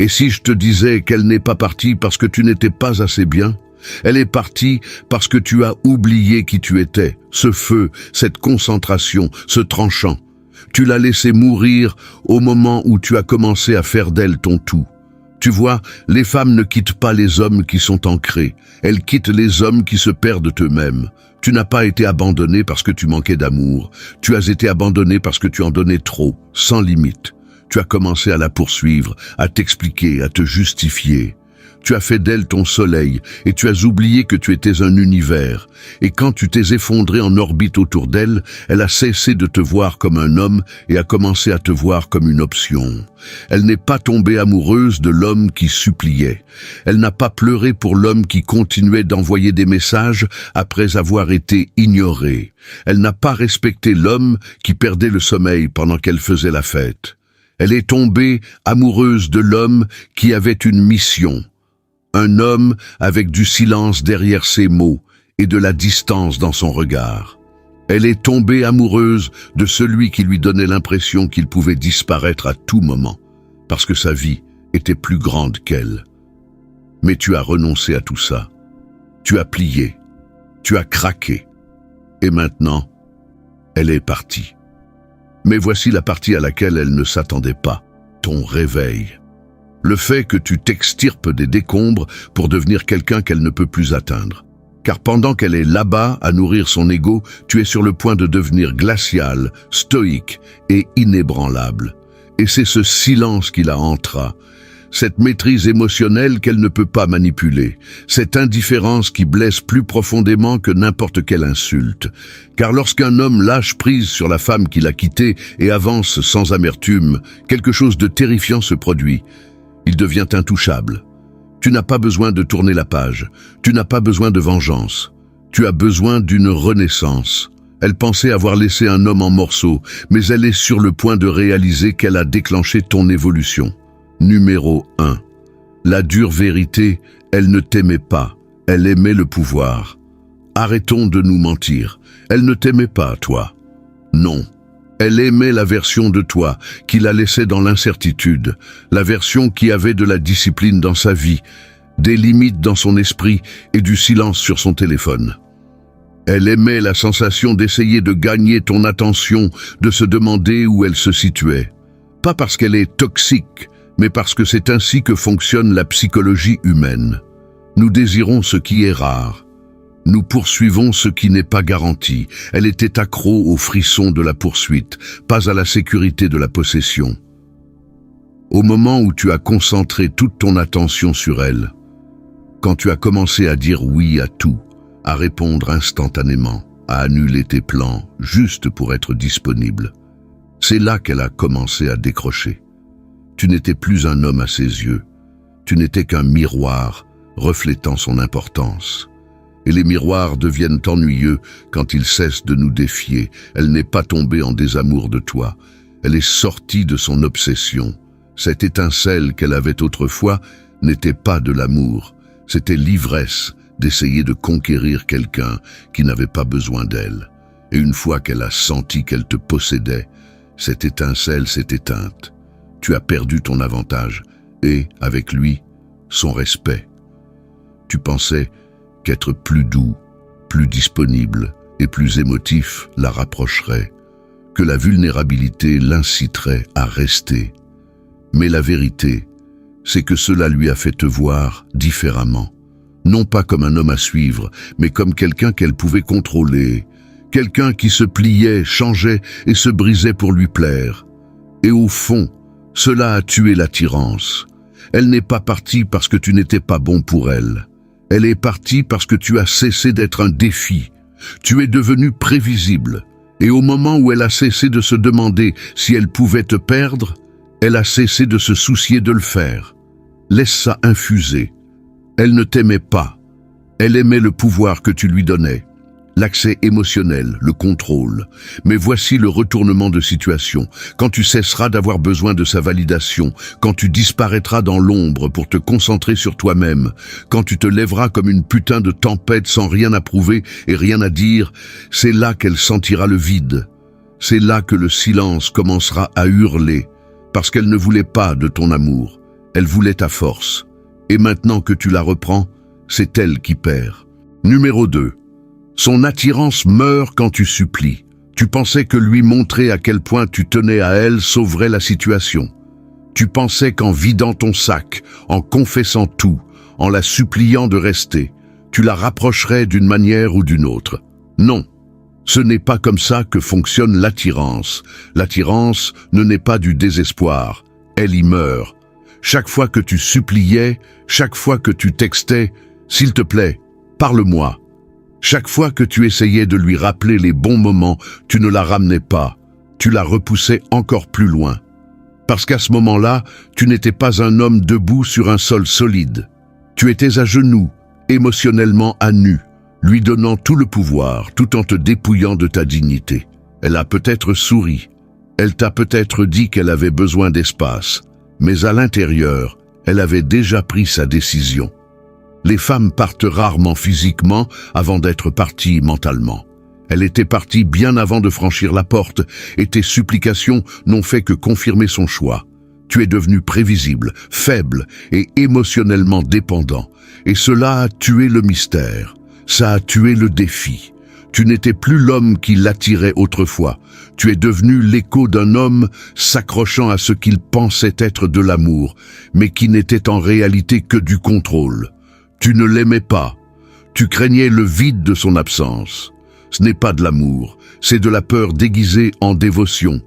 Et si je te disais qu'elle n'est pas partie parce que tu n'étais pas assez bien? Elle est partie parce que tu as oublié qui tu étais, ce feu, cette concentration, ce tranchant. Tu l'as laissé mourir au moment où tu as commencé à faire d'elle ton tout. Tu vois, les femmes ne quittent pas les hommes qui sont ancrés, elles quittent les hommes qui se perdent eux-mêmes. Tu n'as pas été abandonné parce que tu manquais d'amour, tu as été abandonné parce que tu en donnais trop, sans limite. Tu as commencé à la poursuivre, à t'expliquer, à te justifier. Tu as fait d'elle ton soleil et tu as oublié que tu étais un univers. Et quand tu t'es effondré en orbite autour d'elle, elle a cessé de te voir comme un homme et a commencé à te voir comme une option. Elle n'est pas tombée amoureuse de l'homme qui suppliait. Elle n'a pas pleuré pour l'homme qui continuait d'envoyer des messages après avoir été ignoré. Elle n'a pas respecté l'homme qui perdait le sommeil pendant qu'elle faisait la fête. Elle est tombée amoureuse de l'homme qui avait une mission. Un homme avec du silence derrière ses mots et de la distance dans son regard. Elle est tombée amoureuse de celui qui lui donnait l'impression qu'il pouvait disparaître à tout moment, parce que sa vie était plus grande qu'elle. Mais tu as renoncé à tout ça. Tu as plié. Tu as craqué. Et maintenant, elle est partie. Mais voici la partie à laquelle elle ne s'attendait pas, ton réveil. Le fait que tu t'extirpes des décombres pour devenir quelqu'un qu'elle ne peut plus atteindre. Car pendant qu'elle est là-bas à nourrir son ego, tu es sur le point de devenir glacial, stoïque et inébranlable. Et c'est ce silence qui la hantera, cette maîtrise émotionnelle qu'elle ne peut pas manipuler, cette indifférence qui blesse plus profondément que n'importe quelle insulte. Car lorsqu'un homme lâche prise sur la femme qu'il a quittée et avance sans amertume, quelque chose de terrifiant se produit. Il devient intouchable. Tu n'as pas besoin de tourner la page. Tu n'as pas besoin de vengeance. Tu as besoin d'une renaissance. Elle pensait avoir laissé un homme en morceaux, mais elle est sur le point de réaliser qu'elle a déclenché ton évolution. Numéro 1. La dure vérité, elle ne t'aimait pas. Elle aimait le pouvoir. Arrêtons de nous mentir. Elle ne t'aimait pas, toi. Non. Elle aimait la version de toi qui la laissait dans l'incertitude, la version qui avait de la discipline dans sa vie, des limites dans son esprit et du silence sur son téléphone. Elle aimait la sensation d'essayer de gagner ton attention, de se demander où elle se situait. Pas parce qu'elle est toxique, mais parce que c'est ainsi que fonctionne la psychologie humaine. Nous désirons ce qui est rare. Nous poursuivons ce qui n'est pas garanti. Elle était accro au frisson de la poursuite, pas à la sécurité de la possession. Au moment où tu as concentré toute ton attention sur elle, quand tu as commencé à dire oui à tout, à répondre instantanément, à annuler tes plans, juste pour être disponible, c'est là qu'elle a commencé à décrocher. Tu n'étais plus un homme à ses yeux, tu n'étais qu'un miroir reflétant son importance. Et les miroirs deviennent ennuyeux quand ils cessent de nous défier. Elle n'est pas tombée en désamour de toi. Elle est sortie de son obsession. Cette étincelle qu'elle avait autrefois n'était pas de l'amour. C'était l'ivresse d'essayer de conquérir quelqu'un qui n'avait pas besoin d'elle. Et une fois qu'elle a senti qu'elle te possédait, cette étincelle s'est éteinte. Tu as perdu ton avantage et, avec lui, son respect. Tu pensais qu'être plus doux, plus disponible et plus émotif la rapprocherait, que la vulnérabilité l'inciterait à rester. Mais la vérité, c'est que cela lui a fait te voir différemment, non pas comme un homme à suivre, mais comme quelqu'un qu'elle pouvait contrôler, quelqu'un qui se pliait, changeait et se brisait pour lui plaire. Et au fond, cela a tué l'attirance. Elle n'est pas partie parce que tu n'étais pas bon pour elle. Elle est partie parce que tu as cessé d'être un défi. Tu es devenu prévisible. Et au moment où elle a cessé de se demander si elle pouvait te perdre, elle a cessé de se soucier de le faire. Laisse ça infuser. Elle ne t'aimait pas. Elle aimait le pouvoir que tu lui donnais, l'accès émotionnel, le contrôle. Mais voici le retournement de situation. Quand tu cesseras d'avoir besoin de sa validation, quand tu disparaîtras dans l'ombre pour te concentrer sur toi-même, quand tu te lèveras comme une putain de tempête sans rien à prouver et rien à dire, c'est là qu'elle sentira le vide. C'est là que le silence commencera à hurler, parce qu'elle ne voulait pas de ton amour. Elle voulait ta force. Et maintenant que tu la reprends, c'est elle qui perd. Numéro 2. Son attirance meurt quand tu supplies. Tu pensais que lui montrer à quel point tu tenais à elle sauverait la situation. Tu pensais qu'en vidant ton sac, en confessant tout, en la suppliant de rester, tu la rapprocherais d'une manière ou d'une autre. Non, ce n'est pas comme ça que fonctionne l'attirance. L'attirance ne naît pas du désespoir, elle y meurt. Chaque fois que tu suppliais, chaque fois que tu textais, « S'il te plaît, parle-moi ». Chaque fois que tu essayais de lui rappeler les bons moments, tu ne la ramenais pas, tu la repoussais encore plus loin. Parce qu'à ce moment-là, tu n'étais pas un homme debout sur un sol solide. Tu étais à genoux, émotionnellement à nu, lui donnant tout le pouvoir, tout en te dépouillant de ta dignité. Elle a peut-être souri, elle t'a peut-être dit qu'elle avait besoin d'espace, mais à l'intérieur, elle avait déjà pris sa décision. Les femmes partent rarement physiquement avant d'être parties mentalement. Elle était partie bien avant de franchir la porte, et tes supplications n'ont fait que confirmer son choix. Tu es devenu prévisible, faible et émotionnellement dépendant. Et cela a tué le mystère. Ça a tué le défi. Tu n'étais plus l'homme qui l'attirait autrefois. Tu es devenu l'écho d'un homme s'accrochant à ce qu'il pensait être de l'amour, mais qui n'était en réalité que du contrôle. Tu ne l'aimais pas. Tu craignais le vide de son absence. Ce n'est pas de l'amour, c'est de la peur déguisée en dévotion.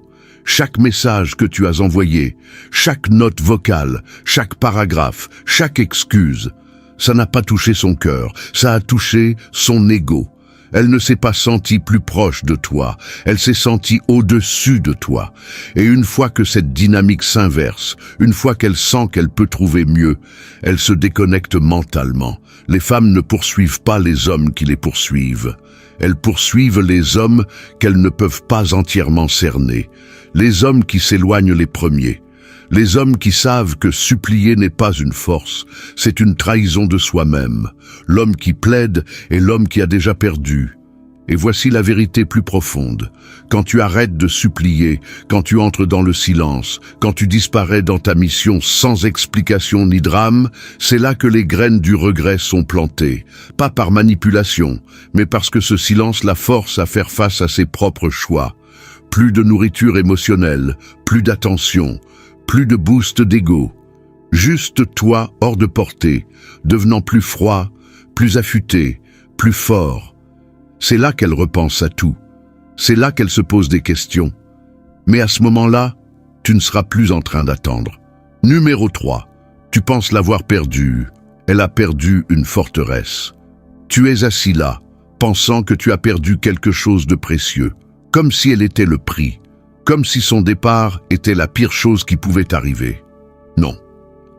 Chaque message que tu as envoyé, chaque note vocale, chaque paragraphe, chaque excuse, ça n'a pas touché son cœur, ça a touché son ego. Elle ne s'est pas sentie plus proche de toi, elle s'est sentie au-dessus de toi. Et une fois que cette dynamique s'inverse, une fois qu'elle sent qu'elle peut trouver mieux, elle se déconnecte mentalement. Les femmes ne poursuivent pas les hommes qui les poursuivent. Elles poursuivent les hommes qu'elles ne peuvent pas entièrement cerner. Les hommes qui s'éloignent les premiers. Les hommes qui savent que supplier n'est pas une force, c'est une trahison de soi-même. L'homme qui plaide est l'homme qui a déjà perdu. Et voici la vérité plus profonde. Quand tu arrêtes de supplier, quand tu entres dans le silence, quand tu disparais dans ta mission sans explication ni drame, c'est là que les graines du regret sont plantées. Pas par manipulation, mais parce que ce silence la force à faire face à ses propres choix. Plus de nourriture émotionnelle, plus d'attention, plus de boost d'ego. Juste toi hors de portée, devenant plus froid, plus affûté, plus fort. C'est là qu'elle repense à tout. C'est là qu'elle se pose des questions. Mais à ce moment-là, tu ne seras plus en train d'attendre. Numéro 3. Tu penses l'avoir perdue. Elle a perdu une forteresse. Tu es assis là, pensant que tu as perdu quelque chose de précieux, comme si elle était le prix. Comme si son départ était la pire chose qui pouvait arriver. Non,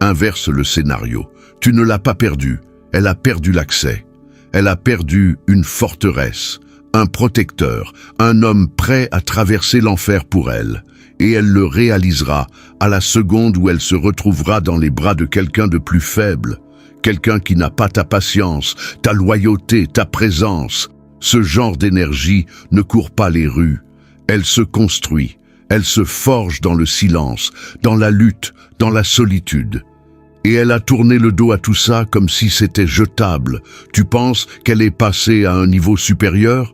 inverse le scénario. Tu ne l'as pas perdue, elle a perdu l'accès. Elle a perdu une forteresse, un protecteur, un homme prêt à traverser l'enfer pour elle. Et elle le réalisera à la seconde où elle se retrouvera dans les bras de quelqu'un de plus faible, quelqu'un qui n'a pas ta patience, ta loyauté, ta présence. Ce genre d'énergie ne court pas les rues. Elle se construit, elle se forge dans le silence, dans la lutte, dans la solitude. Et elle a tourné le dos à tout ça comme si c'était jetable. Tu penses qu'elle est passée à un niveau supérieur?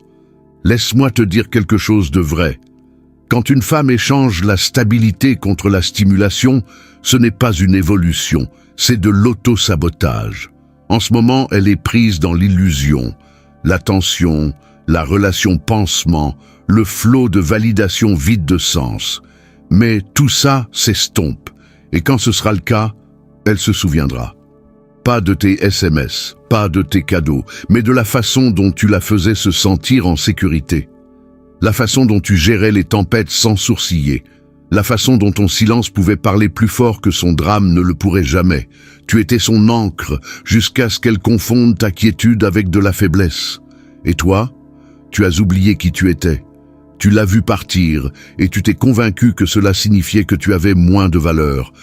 Laisse-moi te dire quelque chose de vrai. Quand une femme échange la stabilité contre la stimulation, ce n'est pas une évolution, c'est de l'auto-sabotage. En ce moment, elle est prise dans l'illusion, l'attention, la relation pansement, le flot de validation vide de sens. Mais tout ça s'estompe, et quand ce sera le cas, elle se souviendra. Pas de tes SMS, pas de tes cadeaux, mais de la façon dont tu la faisais se sentir en sécurité. La façon dont tu gérais les tempêtes sans sourciller. La façon dont ton silence pouvait parler plus fort que son drame ne le pourrait jamais. Tu étais son ancre, jusqu'à ce qu'elle confonde ta quiétude avec de la faiblesse. Et toi, tu as oublié qui tu étais. Tu l'as vu partir, et tu t'es convaincu que cela signifiait que tu avais moins de valeur.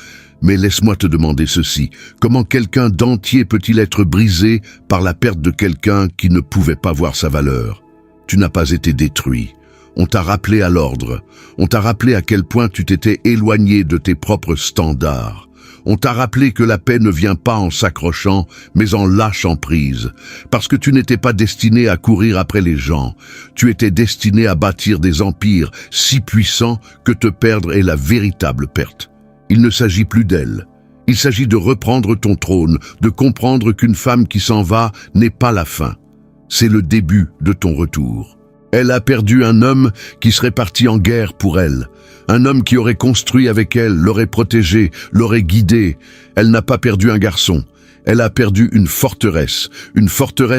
Mais laisse-moi te demander ceci, comment quelqu'un d'entier peut-il être brisé par la perte de quelqu'un qui ne pouvait pas voir sa valeur? Tu n'as pas été détruit. On t'a rappelé à l'ordre. On t'a rappelé à quel point tu t'étais éloigné de tes propres standards. On t'a rappelé que la paix ne vient pas en s'accrochant, mais en lâchant prise. Parce que tu n'étais pas destiné à courir après les gens. Tu étais destiné à bâtir des empires si puissants que te perdre est la véritable perte. Il ne s'agit plus d'elle. Il s'agit de reprendre ton trône, de comprendre qu'une femme qui s'en va n'est pas la fin. C'est le début de ton retour. Elle a perdu un homme qui serait parti en guerre pour elle. Un homme qui aurait construit avec elle, l'aurait protégée, l'aurait guidée. Elle n'a pas perdu un garçon. Elle a perdu une forteresse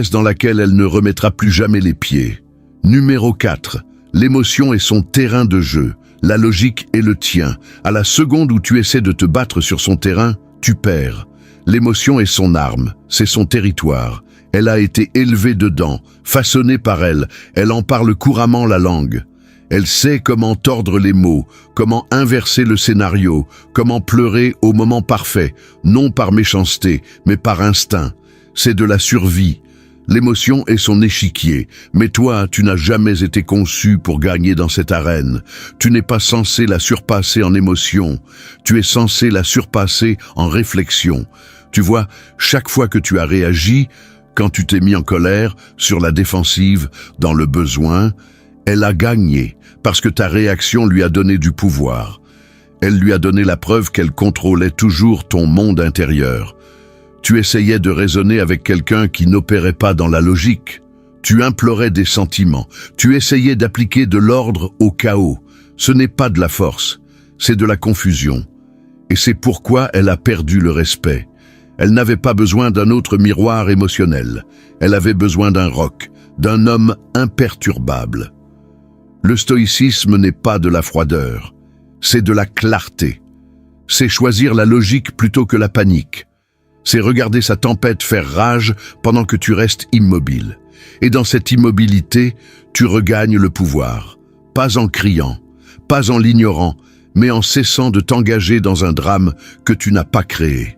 dans laquelle elle ne remettra plus jamais les pieds. Numéro 4. L'émotion est son terrain de jeu. La logique est le tien. À la seconde où tu essaies de te battre sur son terrain, tu perds. L'émotion est son arme, c'est son territoire. Elle a été élevée dedans, façonnée par elle. Elle en parle couramment la langue. Elle sait comment tordre les mots, comment inverser le scénario, comment pleurer au moment parfait, non par méchanceté, mais par instinct. C'est de la survie. L'émotion est son échiquier, mais toi, tu n'as jamais été conçu pour gagner dans cette arène. Tu n'es pas censé la surpasser en émotion, tu es censé la surpasser en réflexion. Tu vois, chaque fois que tu as réagi, quand tu t'es mis en colère, sur la défensive, dans le besoin, elle a gagné, parce que ta réaction lui a donné du pouvoir. Elle lui a donné la preuve qu'elle contrôlait toujours ton monde intérieur. Tu essayais de raisonner avec quelqu'un qui n'opérait pas dans la logique. Tu implorais des sentiments. Tu essayais d'appliquer de l'ordre au chaos. Ce n'est pas de la force, c'est de la confusion. Et c'est pourquoi elle a perdu le respect. Elle n'avait pas besoin d'un autre miroir émotionnel. Elle avait besoin d'un roc, d'un homme imperturbable. Le stoïcisme n'est pas de la froideur, c'est de la clarté. C'est choisir la logique plutôt que la panique. C'est regarder sa tempête faire rage pendant que tu restes immobile. Et dans cette immobilité, tu regagnes le pouvoir. Pas en criant, pas en l'ignorant, mais en cessant de t'engager dans un drame que tu n'as pas créé.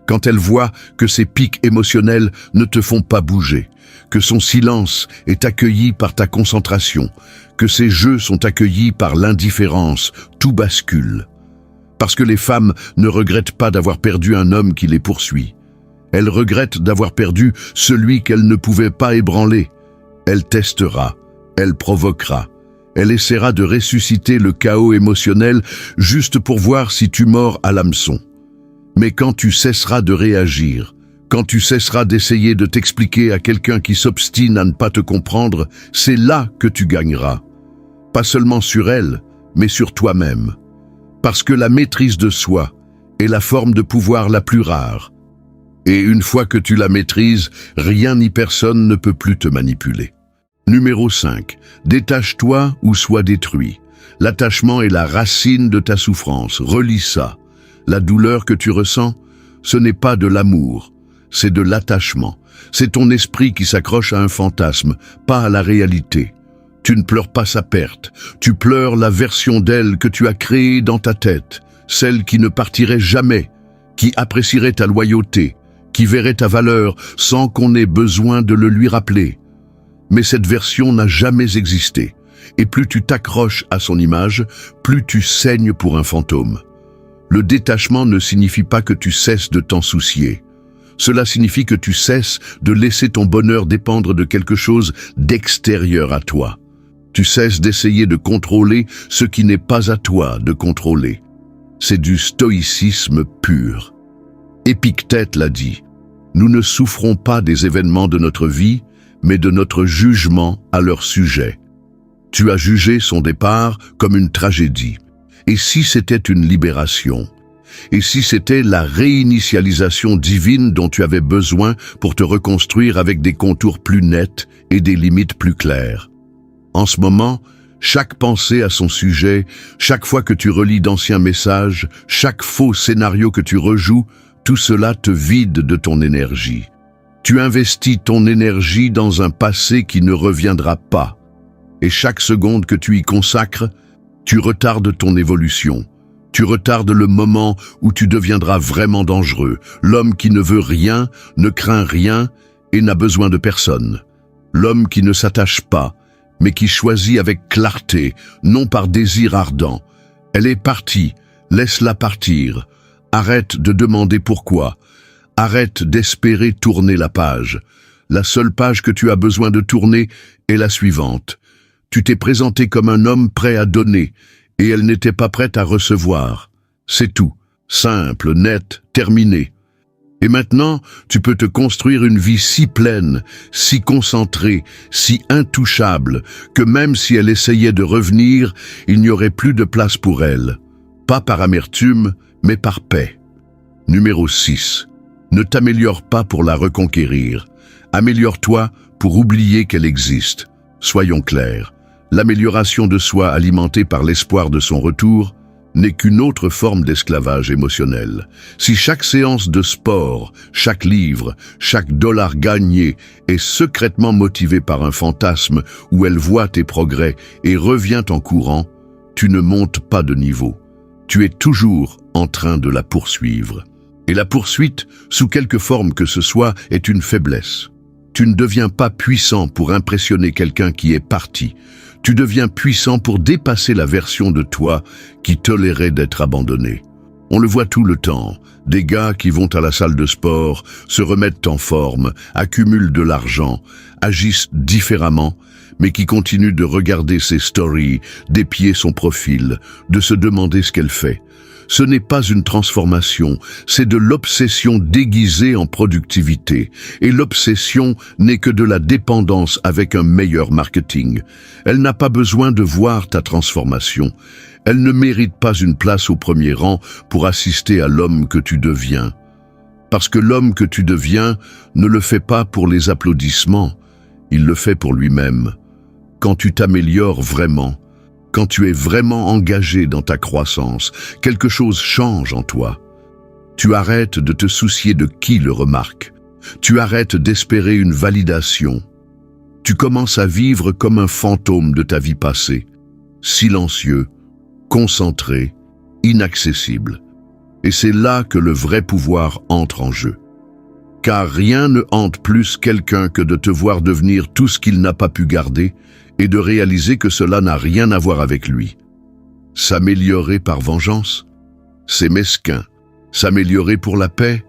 Quand elle voit que ces pics émotionnels ne te font pas bouger, que son silence est accueilli par ta concentration, que ses jeux sont accueillis par l'indifférence, tout bascule. Parce que les femmes ne regrettent pas d'avoir perdu un homme qui les poursuit. Elles regrettent d'avoir perdu celui qu'elles ne pouvaient pas ébranler. Elle testera, elle provoquera, elle essaiera de ressusciter le chaos émotionnel juste pour voir si tu mords à l'hameçon. Mais quand tu cesseras de réagir, quand tu cesseras d'essayer de t'expliquer à quelqu'un qui s'obstine à ne pas te comprendre, c'est là que tu gagneras. Pas seulement sur elle, mais sur toi-même. Parce que la maîtrise de soi est la forme de pouvoir la plus rare. Et une fois que tu la maîtrises, rien ni personne ne peut plus te manipuler. Numéro 5. Détache-toi ou sois détruit. L'attachement est la racine de ta souffrance. Relis ça. La douleur que tu ressens, ce n'est pas de l'amour, c'est de l'attachement. C'est ton esprit qui s'accroche à un fantasme, pas à la réalité. Tu ne pleures pas sa perte, tu pleures la version d'elle que tu as créée dans ta tête, celle qui ne partirait jamais, qui apprécierait ta loyauté, qui verrait ta valeur sans qu'on ait besoin de le lui rappeler. Mais cette version n'a jamais existé, et plus tu t'accroches à son image, plus tu saignes pour un fantôme. Le détachement ne signifie pas que tu cesses de t'en soucier. Cela signifie que tu cesses de laisser ton bonheur dépendre de quelque chose d'extérieur à toi. Tu cesses d'essayer de contrôler ce qui n'est pas à toi de contrôler. C'est du stoïcisme pur. Épictète l'a dit. Nous ne souffrons pas des événements de notre vie, mais de notre jugement à leur sujet. Tu as jugé son départ comme une tragédie. Et si c'était une libération? Et si c'était la réinitialisation divine dont tu avais besoin pour te reconstruire avec des contours plus nets et des limites plus claires? En ce moment, chaque pensée à son sujet, chaque fois que tu relis d'anciens messages, chaque faux scénario que tu rejoues, tout cela te vide de ton énergie. Tu investis ton énergie dans un passé qui ne reviendra pas. Et chaque seconde que tu y consacres, tu retardes ton évolution. Tu retardes le moment où tu deviendras vraiment dangereux. L'homme qui ne veut rien, ne craint rien et n'a besoin de personne. L'homme qui ne s'attache pas, mais qui choisit avec clarté, non par désir ardent. Elle est partie, laisse-la partir. Arrête de demander pourquoi. Arrête d'espérer tourner la page. La seule page que tu as besoin de tourner est la suivante. Tu t'es présenté comme un homme prêt à donner, et elle n'était pas prête à recevoir. C'est tout. Simple, net, terminé. Et maintenant, tu peux te construire une vie si pleine, si concentrée, si intouchable, que même si elle essayait de revenir, il n'y aurait plus de place pour elle. Pas par amertume, mais par paix. Numéro 6. Ne t'améliore pas pour la reconquérir. Améliore-toi pour oublier qu'elle existe. Soyons clairs, l'amélioration de soi alimentée par l'espoir de son retour n'est qu'une autre forme d'esclavage émotionnel. Si chaque séance de sport, chaque livre, chaque dollar gagné est secrètement motivé par un fantasme où elle voit tes progrès et revient en courant, tu ne montes pas de niveau. Tu es toujours en train de la poursuivre. Et la poursuite, sous quelque forme que ce soit, est une faiblesse. Tu ne deviens pas puissant pour impressionner quelqu'un qui est parti. Tu deviens puissant pour dépasser la version de toi qui tolérait d'être abandonnée. On le voit tout le temps. Des gars qui vont à la salle de sport, se remettent en forme, accumulent de l'argent, agissent différemment, mais qui continuent de regarder ses stories, d'épier son profil, de se demander ce qu'elle fait. Ce n'est pas une transformation, c'est de l'obsession déguisée en productivité. Et l'obsession n'est que de la dépendance avec un meilleur marketing. Elle n'a pas besoin de voir ta transformation. Elle ne mérite pas une place au premier rang pour assister à l'homme que tu deviens. Parce que l'homme que tu deviens ne le fait pas pour les applaudissements, il le fait pour lui-même. Quand tu t'améliores vraiment, quand tu es vraiment engagé dans ta croissance, quelque chose change en toi. Tu arrêtes de te soucier de qui le remarque. Tu arrêtes d'espérer une validation. Tu commences à vivre comme un fantôme de ta vie passée, silencieux, concentré, inaccessible. Et c'est là que le vrai pouvoir entre en jeu. Car rien ne hante plus quelqu'un que de te voir devenir tout ce qu'il n'a pas pu garder et de réaliser que cela n'a rien à voir avec lui. S'améliorer par vengeance, c'est mesquin. S'améliorer pour la paix,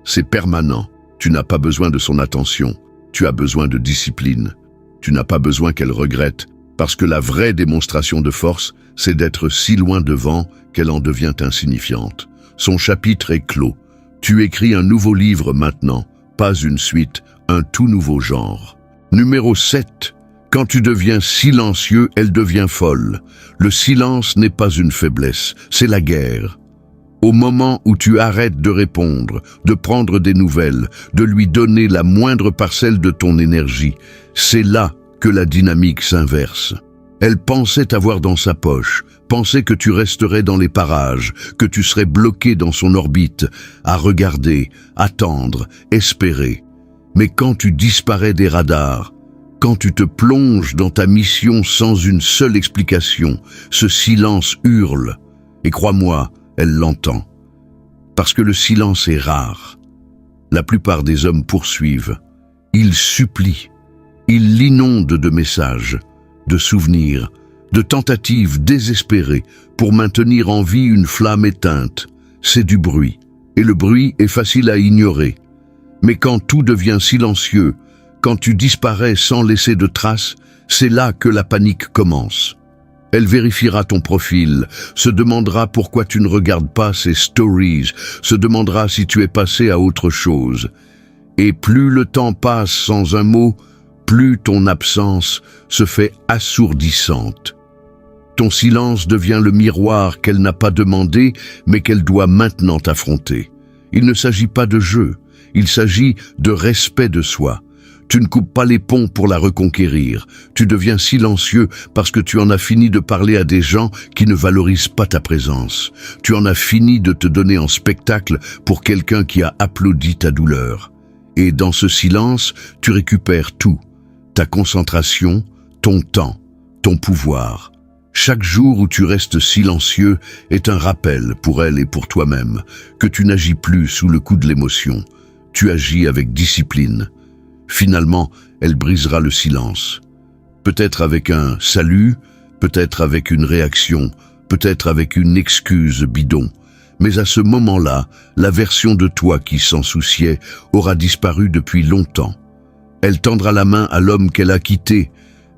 c'est permanent. Tu n'as pas besoin de son attention, tu as besoin de discipline. Tu n'as pas besoin qu'elle regrette, parce que la vraie démonstration de force, c'est d'être si loin devant qu'elle en devient insignifiante. Son chapitre est clos. Tu écris un nouveau livre maintenant, pas une suite, un tout nouveau genre. Numéro 7. Quand tu deviens silencieux, elle devient folle. Le silence n'est pas une faiblesse, c'est la guerre. Au moment où tu arrêtes de répondre, de prendre des nouvelles, de lui donner la moindre parcelle de ton énergie, c'est là que la dynamique s'inverse. Elle pensait t'avoir dans sa poche, pensait que tu resterais dans les parages, que tu serais bloqué dans son orbite, à regarder, attendre, espérer. Mais quand tu disparais des radars, quand tu te plonges dans ta mission sans une seule explication, ce silence hurle. Et crois-moi, elle l'entend. Parce que le silence est rare. La plupart des hommes poursuivent. Ils supplient. Ils l'inondent de messages, de souvenirs, de tentatives désespérées pour maintenir en vie une flamme éteinte. C'est du bruit. Et le bruit est facile à ignorer. Mais quand tout devient silencieux, quand tu disparais sans laisser de traces, c'est là que la panique commence. Elle vérifiera ton profil, se demandera pourquoi tu ne regardes pas ses stories, se demandera si tu es passé à autre chose. Et plus le temps passe sans un mot, plus ton absence se fait assourdissante. Ton silence devient le miroir qu'elle n'a pas demandé, mais qu'elle doit maintenant affronter. Il ne s'agit pas de jeu, il s'agit de respect de soi. Tu ne coupes pas les ponts pour la reconquérir. Tu deviens silencieux parce que tu en as fini de parler à des gens qui ne valorisent pas ta présence. Tu en as fini de te donner en spectacle pour quelqu'un qui a applaudi ta douleur. Et dans ce silence, tu récupères tout. Ta concentration, ton temps, ton pouvoir. Chaque jour où tu restes silencieux est un rappel pour elle et pour toi-même que tu n'agis plus sous le coup de l'émotion. Tu agis avec discipline. Finalement, elle brisera le silence. Peut-être avec un salut, peut-être avec une réaction, peut-être avec une excuse bidon. Mais à ce moment-là, la version de toi qui s'en souciait aura disparu depuis longtemps. Elle tendra la main à l'homme qu'elle a quitté,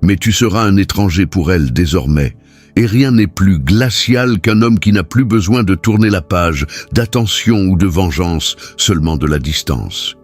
mais tu seras un étranger pour elle désormais. Et rien n'est plus glacial qu'un homme qui n'a plus besoin de tourner la page, d'attention ou de vengeance, seulement de la distance.